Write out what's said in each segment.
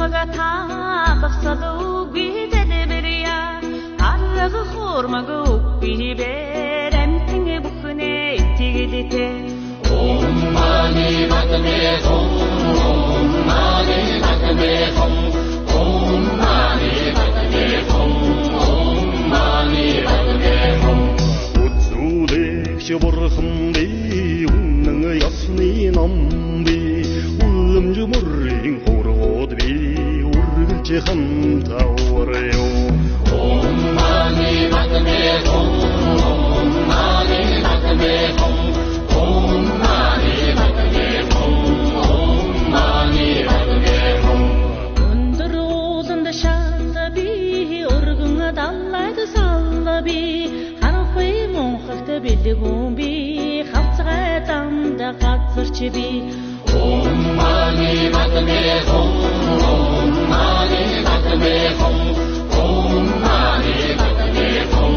Хурмага таадахсаду гидедеберия арга хурмага укби берэмтинге бүхнэ итигидите Om mani padme hum Om mani padme hum Om mani padme hum Om mani padme hum Utsulek şabarhamdi unng yasni nambi ulumju murring horgodbi urgulche hamta oryo Om mani padme hum Om mani padme hum Om mani padme hum Om mani padme hum Under ozanda şandabi urgunga dallaydı sallabi Harxoy monxaqta bildigumbi Xavtsığa damda qatsırçıbi Om mani padme hum Om mani padme hum Om mani padme hum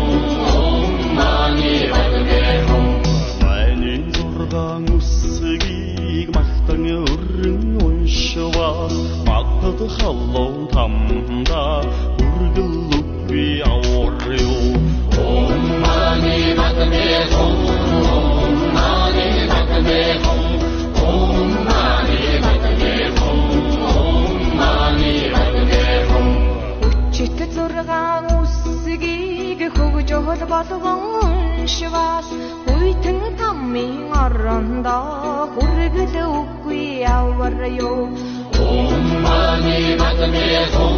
Om mani padme hum Майнин зургаан үсгийг махтан өрн уншвас Мадад халлоо тамда үргэл үгүй аварё Om mani padme hum Om mani padme hum Om mani padme hum Om mani padme hum Үчит зургаан үсгийг хөгжөөл болгон уншвас Хүйтэн таммын орондо хүргэл үгүй аварё Om mani padme hum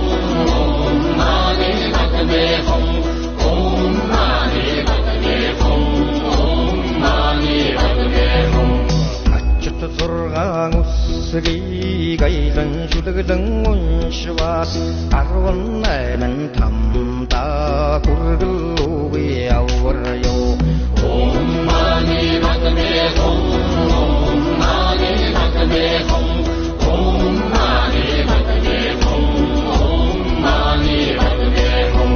Om mani padme hum Om mani padme hum Om mani padme hum Ачт зургаан үсгийг айлан шүлэглэн уншвас 18 тамда хүргэл үгүй аварё Om mani padme hum Om mani padme hum Om mani padme hum Om mani padme hum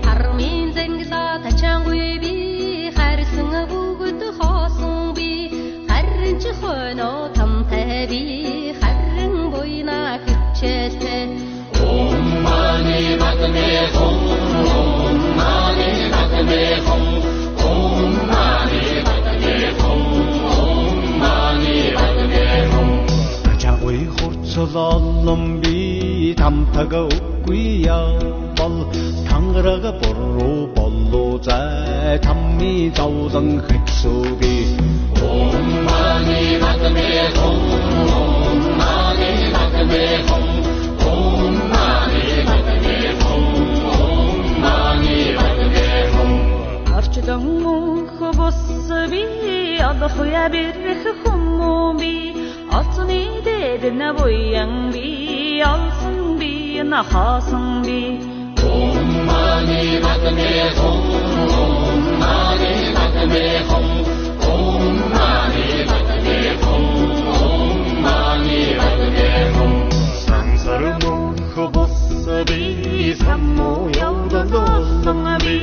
Хармын зэнгса тачаангүй би харсан бүгд хоосон би харин ч хойно тамтай би харин буйна хичээлтэй Om mani padme hum Om mani padme hum Om mani padme hum Om mani padme hum Чагой хурцлолон би тамтага үгүй явбал тангарага боруу боллоо зай тамми завлан хэцүүби Om mani padme hum Om mani padme hum Om mani padme hum Om mani padme hum Арчдан мөнх босби адахуя бирх хумби Ацны дэдна буян би алсан би на хасан би Om mani padme hum Om mani padme hum Om mani padme hum Om mani padme hum Сансар мөнх босби саммо явдан доллонби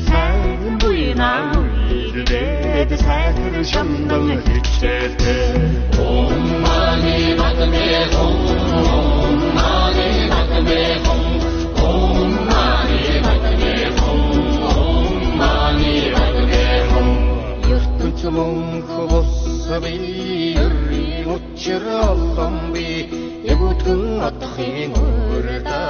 сайн буйна үйдэд сайхэр шамдан хичээлтэй Om mani padme hum Om mani padme hum Om mani padme hum Om mani padme hum ертөнц мөнх босби өрийн учир олгон би ягуутгэн атхын өрдө